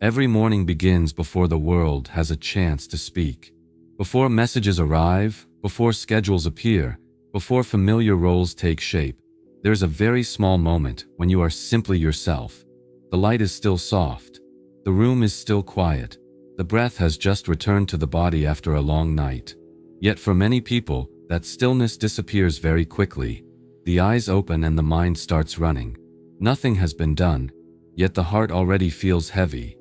Every morning begins before the world has a chance to speak. Before messages arrive, before schedules appear, before familiar roles take shape, there's a very small moment when you are simply yourself. The light is still soft. The room is still quiet. The breath has just returned to the body after a long night. Yet for many people, that stillness disappears very quickly. The eyes open and the mind starts running. Nothing has been done, yet the heart already feels heavy.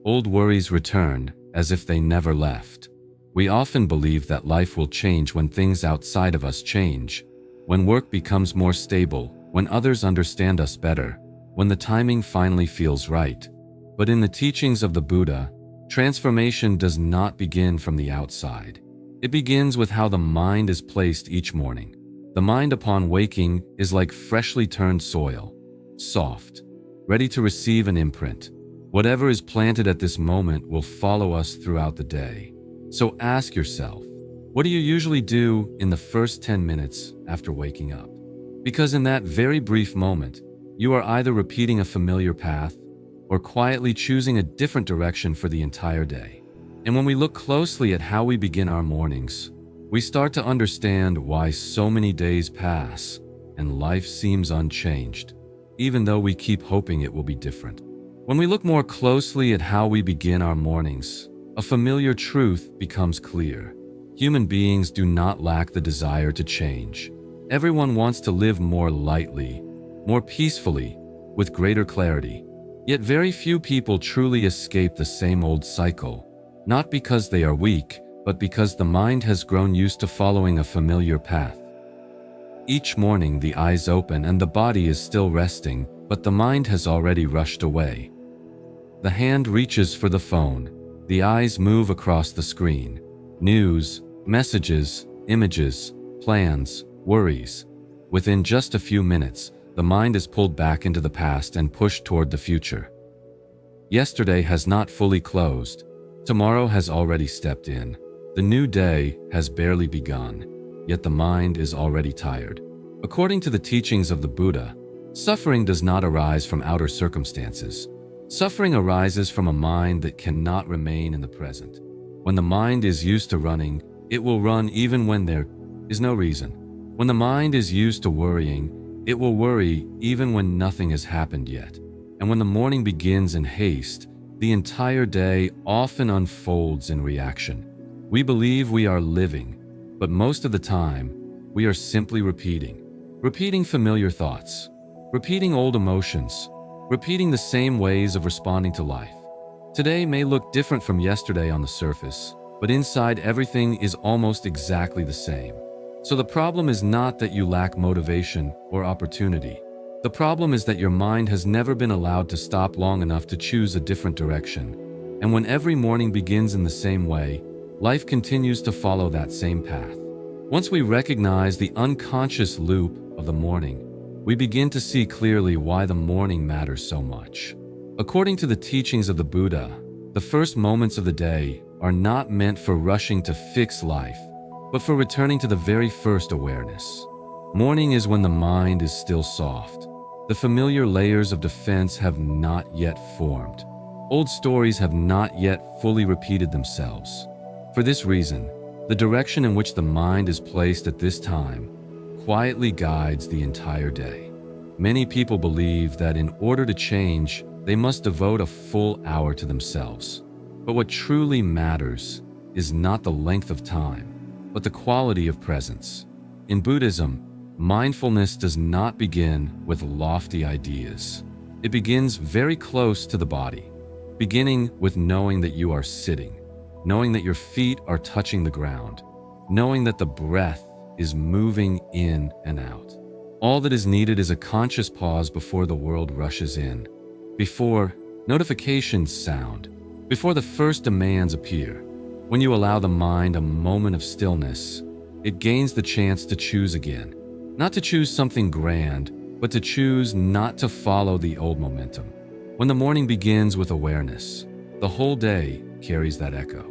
Old worries return, as if they never left. We often believe that life will change when things outside of us change, when work becomes more stable, when others understand us better, when the timing finally feels right. But in the teachings of the Buddha, transformation does not begin from the outside. It begins with how the mind is placed each morning. The mind upon waking is like freshly turned soil, soft, ready to receive an imprint. Whatever is planted at this moment will follow us throughout the day. So ask yourself, what do you usually do in the first 10 minutes after waking up? Because in that very brief moment, you are either repeating a familiar path or quietly choosing a different direction for the entire day. And when we look closely at how we begin our mornings, we start to understand why so many days pass and life seems unchanged, even though we keep hoping it will be different. When we look more closely at how we begin our mornings, a familiar truth becomes clear. Human beings do not lack the desire to change. Everyone wants to live more lightly, more peacefully, with greater clarity. Yet very few people truly escape the same old cycle, not because they are weak, but because the mind has grown used to following a familiar path. Each morning the eyes open and the body is still resting, but the mind has already rushed away. The hand reaches for the phone. The eyes move across the screen. News, messages, images, plans, worries. Within just a few minutes, the mind is pulled back into the past and pushed toward the future. Yesterday has not fully closed. Tomorrow has already stepped in. The new day has barely begun, yet the mind is already tired. According to the teachings of the Buddha, suffering does not arise from outer circumstances. Suffering arises from a mind that cannot remain in the present. When the mind is used to running, it will run even when there is no reason. When the mind is used to worrying, it will worry even when nothing has happened yet. And when the morning begins in haste, the entire day often unfolds in reaction. We believe we are living, but most of the time, we are simply repeating familiar thoughts, repeating old emotions, repeating the same ways of responding to life. Today may look different from yesterday on the surface, but inside everything is almost exactly the same. So the problem is not that you lack motivation or opportunity. The problem is that your mind has never been allowed to stop long enough to choose a different direction. And when every morning begins in the same way, life continues to follow that same path. Once we recognize the unconscious loop of the morning, we begin to see clearly why the morning matters so much. According to the teachings of the Buddha, the first moments of the day are not meant for rushing to fix life, but for returning to the very first awareness. Morning is when the mind is still soft. The familiar layers of defense have not yet formed. Old stories have not yet fully repeated themselves. For this reason, the direction in which the mind is placed at this time quietly guides the entire day. Many people believe that in order to change, they must devote a full hour to themselves. But what truly matters is not the length of time, but the quality of presence. In Buddhism, mindfulness does not begin with lofty ideas. It begins very close to the body, beginning with knowing that you are sitting, knowing that your feet are touching the ground, knowing that the breath is moving in and out. All that is needed is a conscious pause before the world rushes in, before notifications sound, before the first demands appear. When you allow the mind a moment of stillness, it gains the chance to choose again. Not to choose something grand, but to choose not to follow the old momentum. When the morning begins with awareness, the whole day carries that echo.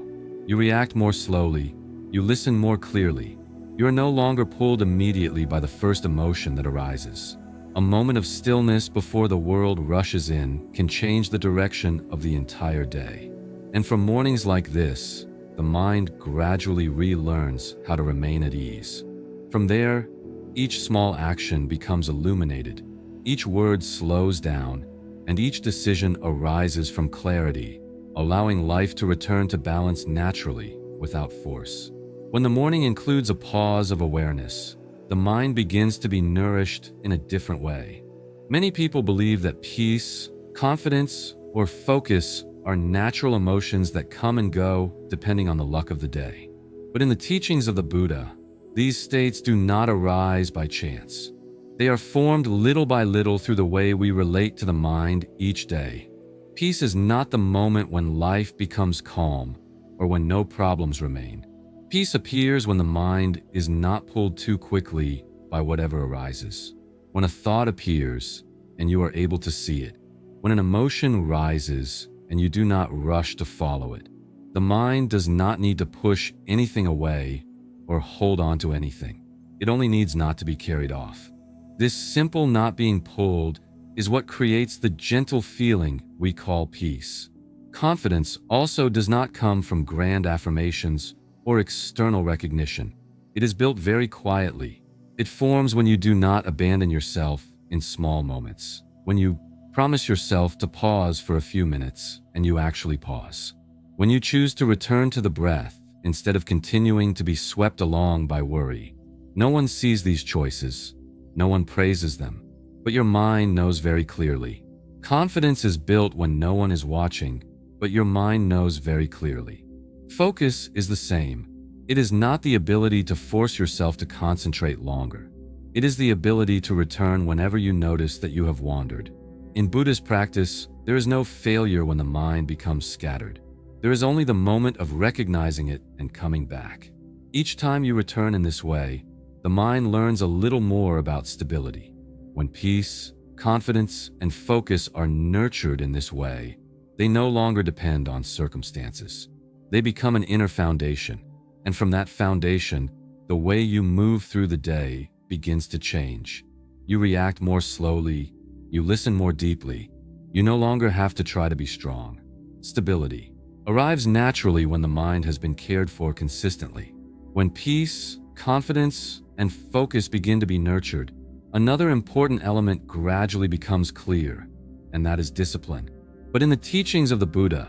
You react more slowly, you listen more clearly. You are no longer pulled immediately by the first emotion that arises. A moment of stillness before the world rushes in can change the direction of the entire day. And from mornings like this, the mind gradually relearns how to remain at ease. From there, each small action becomes illuminated, each word slows down, and each decision arises from clarity, allowing life to return to balance naturally without force. When the morning includes a pause of awareness, the mind begins to be nourished in a different way. Many people believe that peace, confidence, or focus are natural emotions that come and go depending on the luck of the day. But in the teachings of the Buddha, these states do not arise by chance. They are formed little by little through the way we relate to the mind each day. Peace is not the moment when life becomes calm or when no problems remain. Peace appears when the mind is not pulled too quickly by whatever arises. When a thought appears and you are able to see it. When an emotion rises and you do not rush to follow it. The mind does not need to push anything away or hold on to anything. It only needs not to be carried off. This simple not being pulled is what creates the gentle feeling we call peace. Confidence also does not come from grand affirmations or external recognition. It is built very quietly. It forms when you do not abandon yourself in small moments. When you promise yourself to pause for a few minutes and you actually pause. When you choose to return to the breath instead of continuing to be swept along by worry. No one sees these choices. No one praises them. But your mind knows very clearly. Confidence is built when no one is watching, but your mind knows very clearly. Focus is the same. It is not the ability to force yourself to concentrate longer. It is the ability to return whenever you notice that you have wandered. In Buddhist practice, there is no failure when the mind becomes scattered. There is only the moment of recognizing it and coming back. Each time you return in this way, the mind learns a little more about stability. When peace, confidence, and focus are nurtured in this way, they no longer depend on circumstances. They become an inner foundation, and from that foundation, the way you move through the day begins to change. You react more slowly, you listen more deeply, you no longer have to try to be strong. Stability arrives naturally when the mind has been cared for consistently. When peace, confidence, and focus begin to be nurtured, another important element gradually becomes clear, and that is discipline. But in the teachings of the Buddha,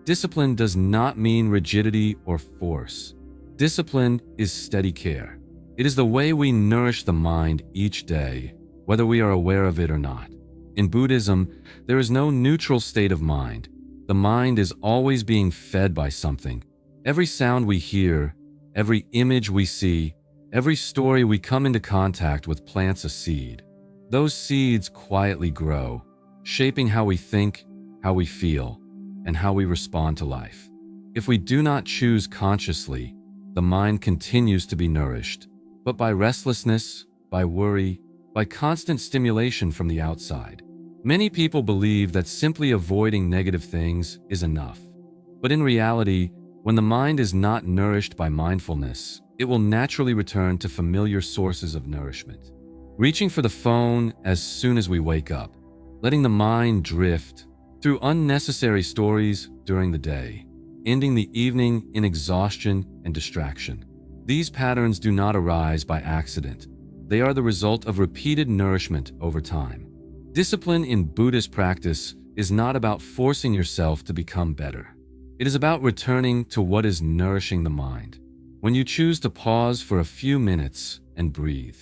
discipline does not mean rigidity or force. Discipline is steady care. It is the way we nourish the mind each day, whether we are aware of it or not. In Buddhism, there is no neutral state of mind. The mind is always being fed by something. Every sound we hear, every image we see, every story we come into contact with plants a seed. Those seeds quietly grow, shaping how we think, how we feel, and how we respond to life. If we do not choose consciously, the mind continues to be nourished, but by restlessness, by worry, by constant stimulation from the outside. Many people believe that simply avoiding negative things is enough. But in reality, when the mind is not nourished by mindfulness, it will naturally return to familiar sources of nourishment. Reaching for the phone as soon as we wake up, letting the mind drift through unnecessary stories during the day, ending the evening in exhaustion and distraction. These patterns do not arise by accident. They are the result of repeated nourishment over time. Discipline in Buddhist practice is not about forcing yourself to become better. It is about returning to what is nourishing the mind. When you choose to pause for a few minutes and breathe.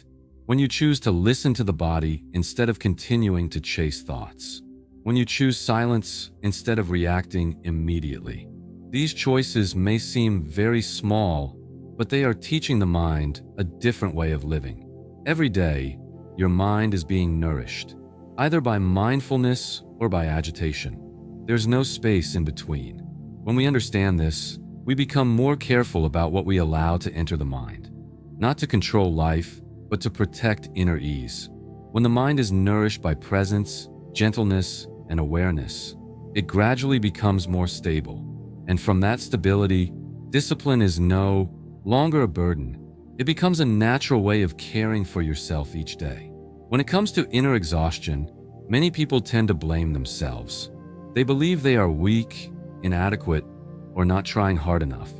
When you choose to listen to the body instead of continuing to chase thoughts. When you choose silence instead of reacting immediately. These choices may seem very small, but they are teaching the mind a different way of living. Every day, your mind is being nourished, either by mindfulness or by agitation. There's no space in between. When we understand this, we become more careful about what we allow to enter the mind. Not to control life, but to protect inner ease. When the mind is nourished by presence, gentleness, and awareness, it gradually becomes more stable. And from that stability, discipline is no longer a burden. It becomes a natural way of caring for yourself each day. When it comes to inner exhaustion, many people tend to blame themselves. They believe they are weak, inadequate, or not trying hard enough.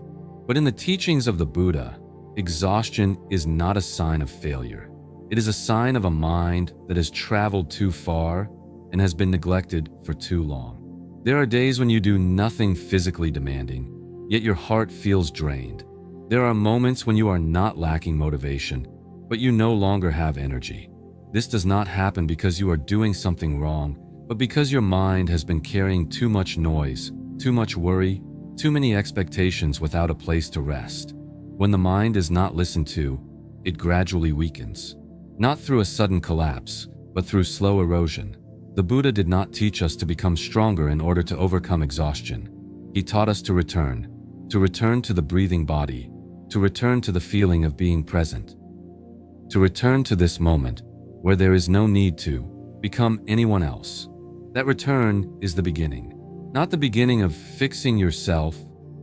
But in the teachings of the Buddha, exhaustion is not a sign of failure. It is a sign of a mind that has traveled too far and has been neglected for too long. There are days when you do nothing physically demanding, yet your heart feels drained. There are moments when you are not lacking motivation, but you no longer have energy. This does not happen because you are doing something wrong, but because your mind has been carrying too much noise, too much worry, too many expectations without a place to rest. When the mind is not listened to, it gradually weakens. Not through a sudden collapse, but through slow erosion. The Buddha did not teach us to become stronger in order to overcome exhaustion. He taught us to return to the breathing body, to return to the feeling of being present, to return to this moment where there is no need to become anyone else. That return is the beginning. Not the beginning of fixing yourself,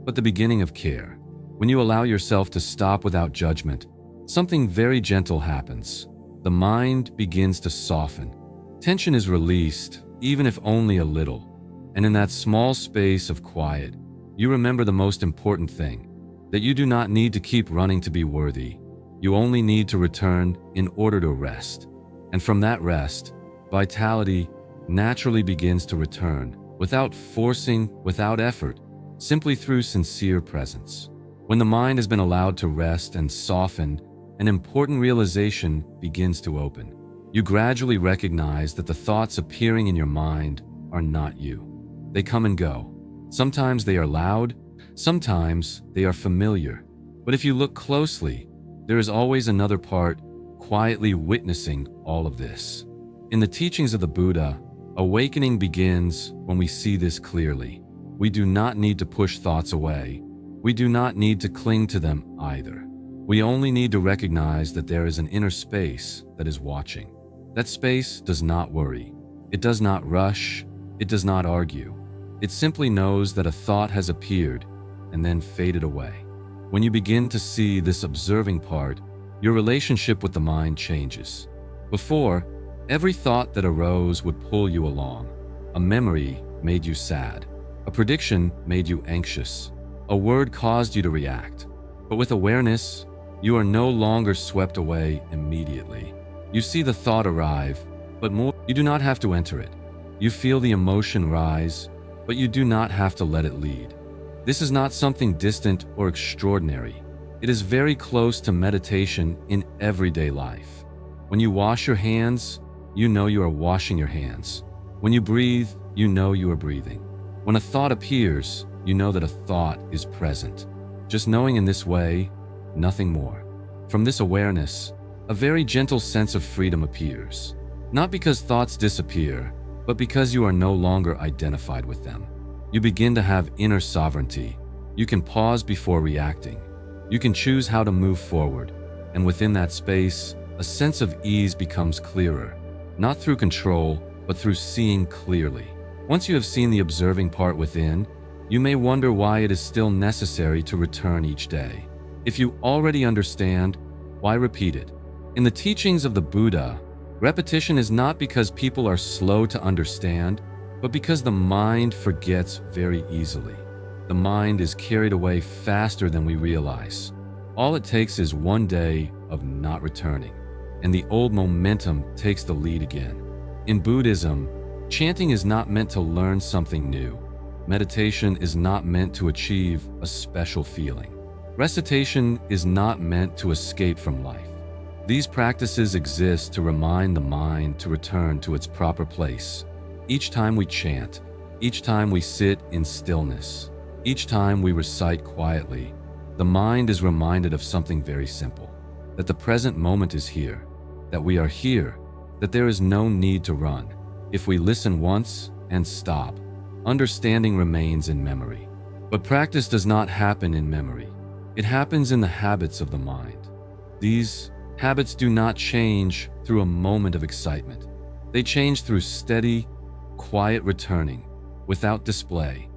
but the beginning of care. When you allow yourself to stop without judgment, something very gentle happens. The mind begins to soften. Tension is released, even if only a little. And in that small space of quiet, you remember the most important thing, that you do not need to keep running to be worthy. You only need to return in order to rest. And from that rest, vitality naturally begins to return, without forcing, without effort, simply through sincere presence. When the mind has been allowed to rest and soften, an important realization begins to open. You gradually recognize that the thoughts appearing in your mind are not you. They come and go. Sometimes they are loud, sometimes they are familiar. But if you look closely, there is always another part quietly witnessing all of this. In the teachings of the Buddha, awakening begins when we see this clearly. We do not need to push thoughts away. We do not need to cling to them either. We only need to recognize that there is an inner space that is watching. That space does not worry. It does not rush. It does not argue. It simply knows that a thought has appeared and then faded away. When you begin to see this observing part, your relationship with the mind changes. Before, every thought that arose would pull you along. A memory made you sad. A prediction made you anxious. A word caused you to react. But with awareness, you are no longer swept away immediately. You see the thought arrive, but you do not have to enter it. You feel the emotion rise, but you do not have to let it lead. This is not something distant or extraordinary. It is very close to meditation in everyday life. When you wash your hands, you know you are washing your hands. When you breathe, you know you are breathing. When a thought appears, you know that a thought is present. Just knowing in this way, nothing more. From this awareness, a very gentle sense of freedom appears. Not because thoughts disappear, but because you are no longer identified with them. You begin to have inner sovereignty. You can pause before reacting. You can choose how to move forward. And within that space, a sense of ease becomes clearer. Not through control, but through seeing clearly. Once you have seen the observing part within, you may wonder why it is still necessary to return each day. If you already understand, why repeat it? In the teachings of the Buddha, repetition is not because people are slow to understand, but because the mind forgets very easily. The mind is carried away faster than we realize. All it takes is one day of not returning, and the old momentum takes the lead again. In Buddhism, chanting is not meant to learn something new. Meditation is not meant to achieve a special feeling. Recitation is not meant to escape from life. These practices exist to remind the mind to return to its proper place. Each time we chant, each time we sit in stillness, each time we recite quietly, the mind is reminded of something very simple, that the present moment is here, that we are here, that there is no need to run. If we listen once and stop, understanding remains in memory. But practice does not happen in memory. It happens in the habits of the mind. These habits do not change through a moment of excitement. They change through steady, quiet returning, without display,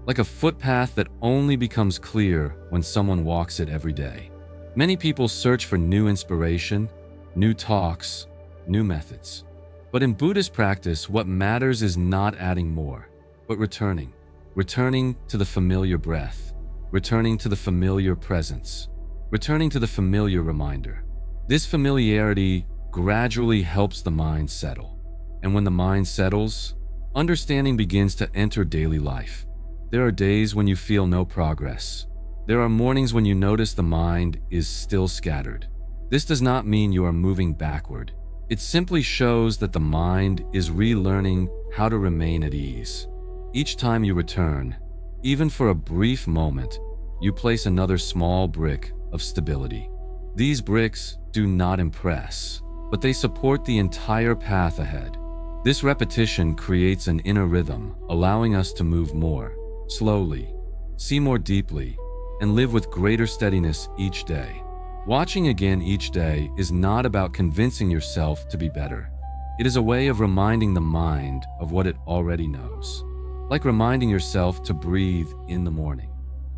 like a footpath that only becomes clear when someone walks it every day. Many people search for new inspiration, new talks, new methods. But in Buddhist practice, what matters is not adding more, but returning. Returning to the familiar breath, returning to the familiar presence, returning to the familiar reminder. This familiarity gradually helps the mind settle. And when the mind settles, understanding begins to enter daily life. There are days when you feel no progress. There are mornings when you notice the mind is still scattered. This does not mean you are moving backward. It simply shows that the mind is relearning how to remain at ease. Each time you return, even for a brief moment, you place another small brick of stability. These bricks do not impress, but they support the entire path ahead. This repetition creates an inner rhythm, allowing us to move more slowly, see more deeply, and live with greater steadiness each day. Watching again each day is not about convincing yourself to be better. It is a way of reminding the mind of what it already knows. Like reminding yourself to breathe in the morning.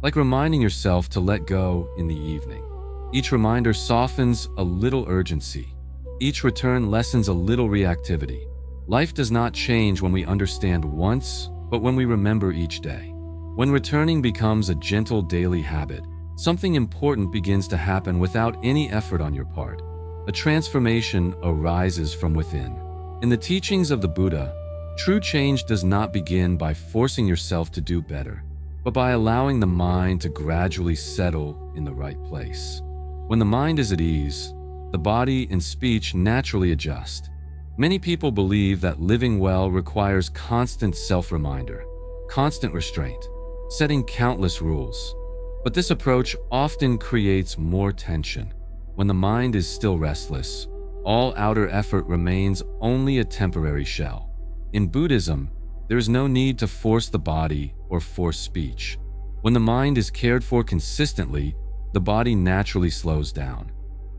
Like reminding yourself to let go in the evening. Each reminder softens a little urgency. Each return lessens a little reactivity. Life does not change when we understand once, but when we remember each day. When returning becomes a gentle daily habit, something important begins to happen without any effort on your part. A transformation arises from within. In the teachings of the Buddha, true change does not begin by forcing yourself to do better, but by allowing the mind to gradually settle in the right place. When the mind is at ease, the body and speech naturally adjust. Many people believe that living well requires constant self-reminder, constant restraint, setting countless rules. But this approach often creates more tension. When the mind is still restless, all outer effort remains only a temporary shell. In Buddhism, there is no need to force the body or force speech. When the mind is cared for consistently, the body naturally slows down.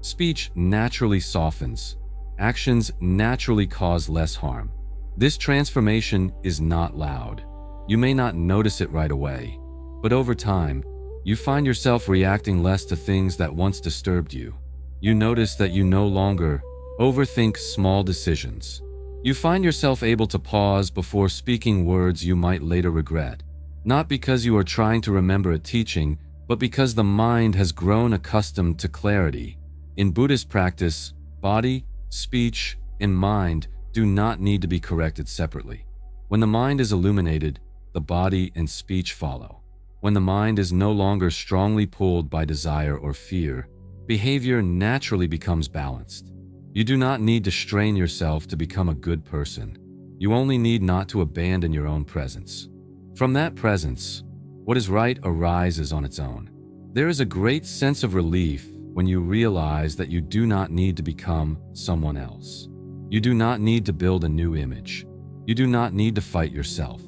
Speech naturally softens. Actions naturally cause less harm. This transformation is not loud. You may not notice it right away, but over time, you find yourself reacting less to things that once disturbed you. You notice that you no longer overthink small decisions. You find yourself able to pause before speaking words you might later regret, not because you are trying to remember a teaching, but because the mind has grown accustomed to clarity. In Buddhist practice, body, speech, and mind do not need to be corrected separately. When the mind is illuminated, the body and speech follow. When the mind is no longer strongly pulled by desire or fear, behavior naturally becomes balanced. You do not need to strain yourself to become a good person. You only need not to abandon your own presence. From that presence, what is right arises on its own. There is a great sense of relief when you realize that you do not need to become someone else. You do not need to build a new image. You do not need to fight yourself.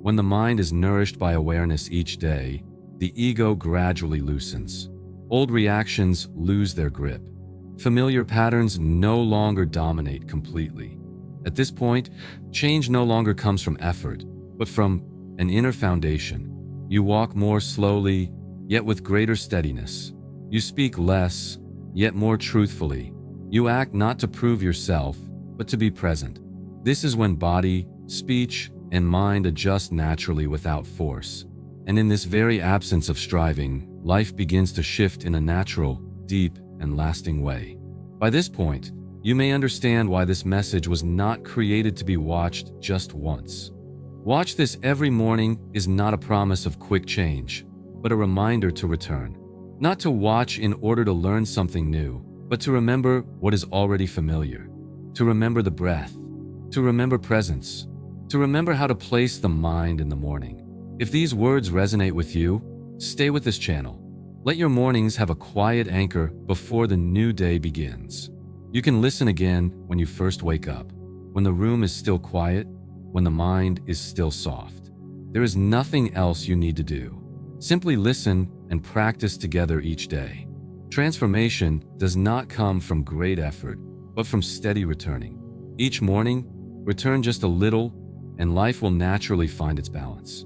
When the mind is nourished by awareness each day, the ego gradually loosens. Old reactions lose their grip. Familiar patterns no longer dominate completely. At this point, change no longer comes from effort, but from an inner foundation. You walk more slowly, yet with greater steadiness. You speak less, yet more truthfully. You act not to prove yourself, but to be present. This is when body, speech, and mind adjust naturally without force. And in this very absence of striving, life begins to shift in a natural, deep, and lasting way. By this point, you may understand why this message was not created to be watched just once. Watch this every morning is not a promise of quick change, but a reminder to return. Not to watch in order to learn something new, but to remember what is already familiar. To remember the breath. To remember presence. To remember how to place the mind in the morning. If these words resonate with you, stay with this channel. Let your mornings have a quiet anchor before the new day begins. You can listen again when you first wake up, when the room is still quiet, when the mind is still soft. There is nothing else you need to do. Simply listen and practice together each day. Transformation does not come from great effort, but from steady returning. Each morning, return just a little, and life will naturally find its balance.